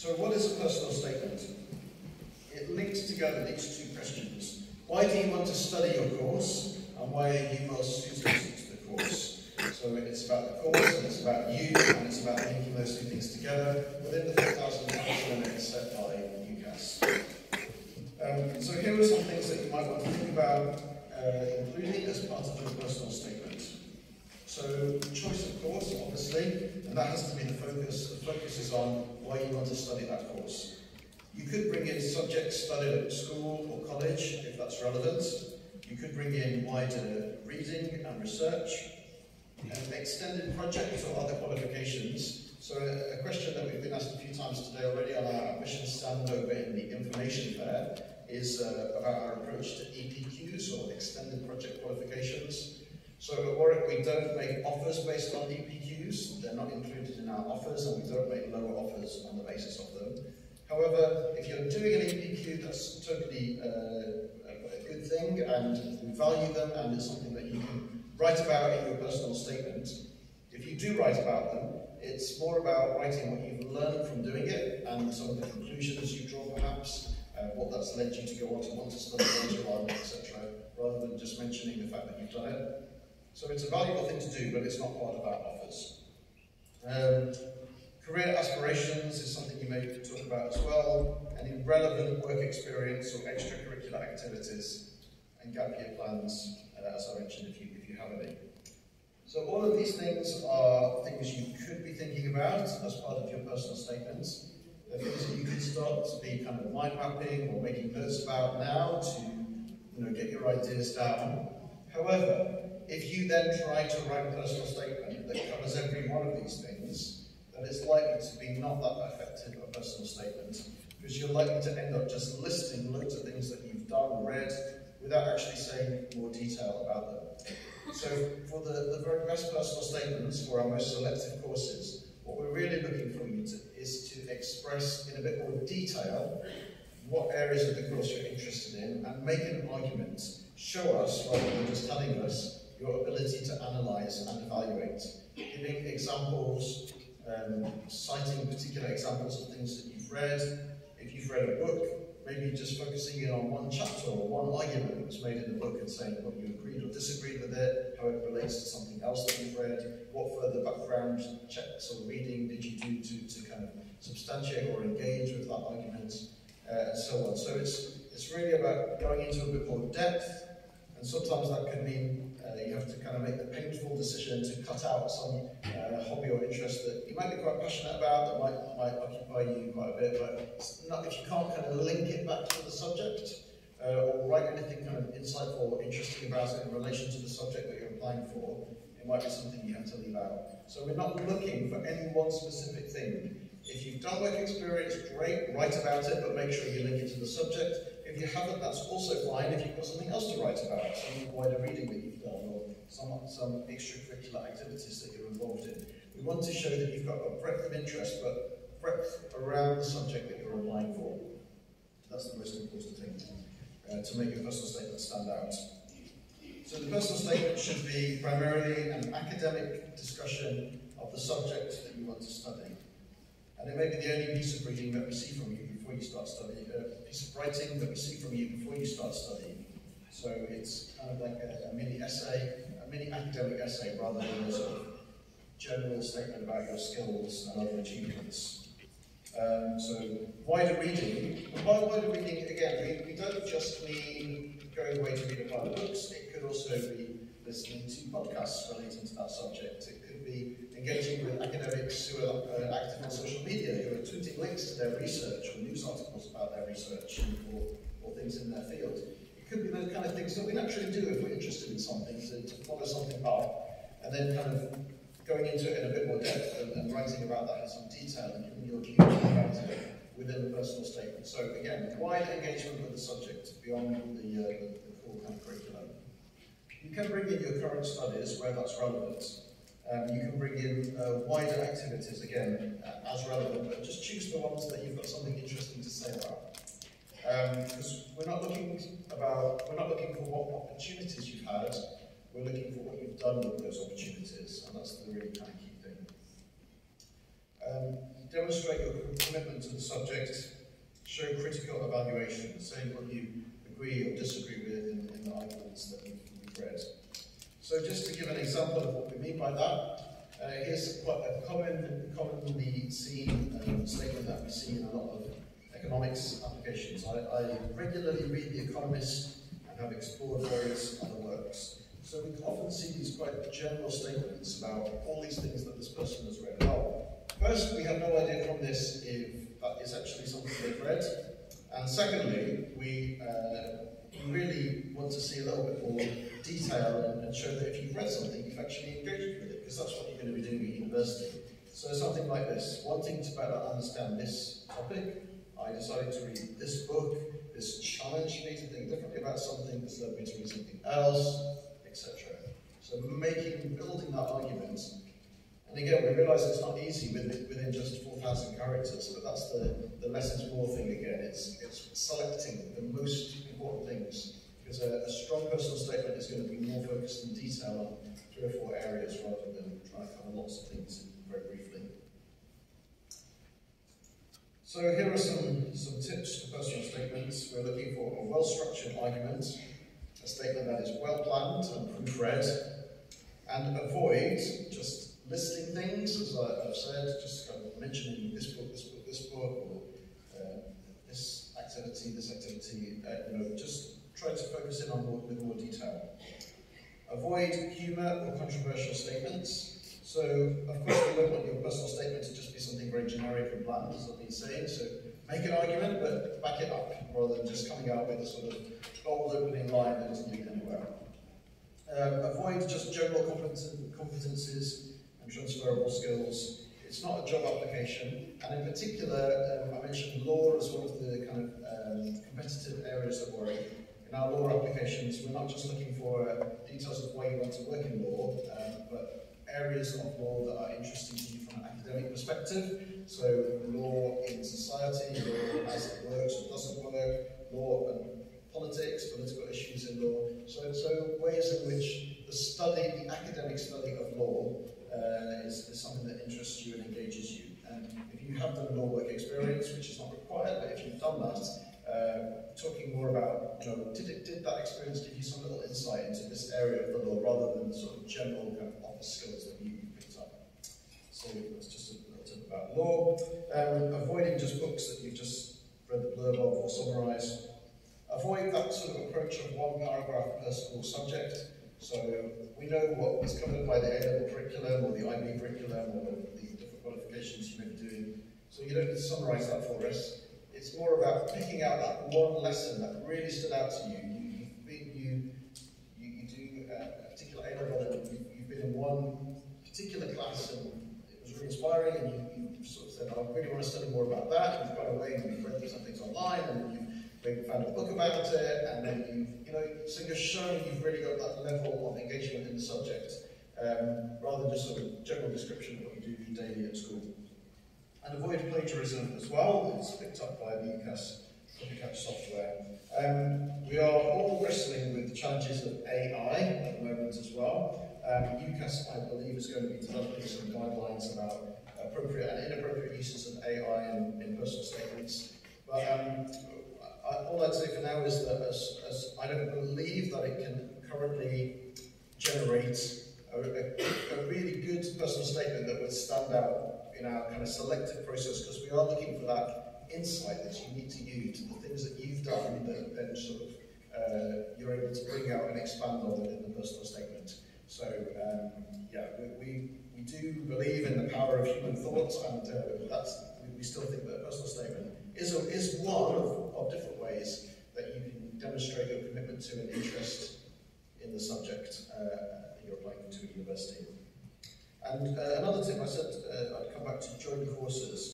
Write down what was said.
So what is a personal statement? It links together these two questions. Why do you want to study your course, and why are you well suited to the course? So it's about the course, and it's about you, and it's about linking those two things together within the 4,000 limits set by UCAS. So here are some things that you might want to think about including as part of your personal statement. So choice of course, obviously, and that has to be the focus. The focus is on why you want to study that course. You could bring in subjects studied at school or college, if that's relevant. You could bring in wider reading and research, and extended projects or other qualifications. So a question that we've been asked a few times today already on our admission stand over in the information fair is about our approach to EPQs, or extended project qualifications. So at Warwick we don't make offers based on EPQs, they're not included in our offers, and we don't make lower offers on the basis of them. However, if you're doing an EPQ, that's totally a good thing, and we value them, and it's something that you can write about in your personal statement. If you do write about them, it's more about writing what you've learned from doing it, and some of the conclusions you draw perhaps, what that's led you to go on to want to study later on, etc., rather than just mentioning the fact that you've done it. So it's a valuable thing to do, but it's not part of our offers. Career aspirations is something you may talk about as well. Any relevant work experience or extracurricular activities, and gap year plans, as I mentioned, if you have any. So all of these things are things you could be thinking about as part of your personal statements. They're things that you could start to be kind of mind mapping or making notes about now to get your ideas down. However, if you then try to write a personal statement that covers every one of these things, then it's likely to be not that effective a personal statement, because you're likely to end up just listing loads of things that you've done or read without actually saying more detail about them. So for the very best personal statements for our most selective courses, what we're really looking for you is to express in a bit more detail what areas of the course you're interested in, and make an argument. Show us, rather than just telling us, your ability to analyse and evaluate. Giving examples, citing particular examples of things that you've read. If you've read a book, maybe just focusing in on one chapter or one argument that was made in the book and saying what you agreed or disagreed with it, how it relates to something else that you've read, what further background checks or reading did you do to kind of substantiate or engage with that argument, and so on. So it's really about going into a bit more depth, and sometimes that could mean you have to kind of make the painful decision to cut out some hobby or interest that you might be quite passionate about, that might occupy you quite a bit, but not, if you can't kind of link it back to the subject, or write anything kind of insightful or interesting about it in relation to the subject that you're applying for, it might be something you have to leave out. So we're not looking for any one specific thing. If you've done work experience, great, write about it, but make sure you link it to the subject. If you haven't, that's also fine if you've got something else to write about, some wider reading that you've done, or some extracurricular activities that you're involved in. We want to show that you've got a breadth of interest, but breadth around the subject that you're applying for. That's the most important thing to make your personal statement stand out. So the personal statement should be primarily an academic discussion of the subject that you want to study. And it may be the only piece of reading that we see from you before you start studying, a piece of writing that we see from you before you start studying. So it's kind of like a mini essay, a mini academic essay, rather than a sort of general statement about your skills and other achievements. So wider reading. And by wider reading, again, we don't just mean going away to read a pile of books. It could also be listening to podcasts relating to that subject. It could be engaging with academics who are active on social media, who are tweeting links to their research or news articles about their research or things in their field. It could be those kind of things that we naturally do if we're interested in something, to follow something up, and then kind of going into it in a bit more depth and writing about that in some detail and giving your views about it within the personal statement. So again, wide engagement with the subject beyond the core kind of curriculum. You can bring in your current studies where that's relevant. You can bring in wider activities, again, as relevant, but just choose the ones that you've got something interesting to say about. Because we're not looking for what opportunities you've had, we're looking for what you've done with those opportunities, and that's the really kind of key thing. demonstrate your commitment to the subject, show critical evaluation, say what you agree or disagree with in the arguments that we've read. So just to give an example of what we mean by that, here's quite a commonly seen statement that we see in a lot of economics applications. I regularly read The Economist and have explored various other works. So we often see these quite general statements about all these things that this person has read. Well, first, we have no idea from this if that is actually something they've read. And secondly, we really want to see a little bit more detail and show that if you've read something, you've actually engaged with it, because that's what you're going to be doing at university. So something like this: wanting to better understand this topic, I decided to read this book, this challenged me to think differently about something, this led me to read something else, etc. So building that argument. And again, we realise it's not easy within just 4,000 characters, but that's the less is more thing again. It's selecting the most important things, because a strong personal statement is going to be more focused in detail on 3 or 4 areas rather than trying to cover lots of things very briefly. So here are some tips for personal statements. We're looking for a well-structured argument, a statement that is well-planned and proofread, and avoid just listing things, as I've said, just kind of mentioning this book, or this activity, just try to focus in on with more detail. Avoid humour or controversial statements. So, of course, we don't want your personal statement to just be something very generic and bland, as I've been saying. So, make an argument, but back it up, rather than just coming out with a sort of bold opening line that isn't leading anywhere. Avoid just general competencies and transferable skills. It's not a job application, and in particular, I mentioned law as one of the kind of competitive areas that we're in. In our law applications, we're not just looking for details of why you want to work in law, but areas of law that are interesting to you from an academic perspective. So law in society, law as it works or doesn't work, law and politics, political issues in law. So ways in which the academic study of law is something that interests you and engages you. And if you have done law work experience, which is not required, but if you've done that, talking more about, did that experience give you some little insight into this area of the law rather than the sort of general kind of office skills that you picked up. So that's just a little tip about law. Avoiding just books that you've just read the blurb of or summarised. Avoid that sort of approach of one paragraph per school subject. So we know what is covered by the A-level curriculum or the IB curriculum or the different qualifications you may be doing. So you don't need to summarise that for us. It's more about picking out that one lesson that really stood out to you. You do a particular A-level and you've been in one particular class and it was really inspiring, and you sort of said, I really want to study more about that. You've gone away and you've read some things online, and then you've maybe found a book about it, and then so you're showing you've really got that level of engagement in the subject, rather than just sort of general description of what you do daily at school. And avoid plagiarism as well. It's picked up by the UCAS copycat software. We are all wrestling with the challenges of AI at the moment as well. UCAS, I believe, is going to be developing some guidelines about appropriate and inappropriate uses of AI in personal statements. But all I'd say for now is that as I don't believe that it can currently generate a really good personal statement that would stand out in our kind of selective process, because we are looking for that insight that's unique to you, to the things that you've done that then sort of you're able to bring out and expand on in the personal statement. So yeah, we do believe in the power of human thought, and we still think that a personal statement is one of different ways that you can demonstrate your commitment to and interest in the subject that you're applying to a university. And another tip, I said I'd come back to join courses.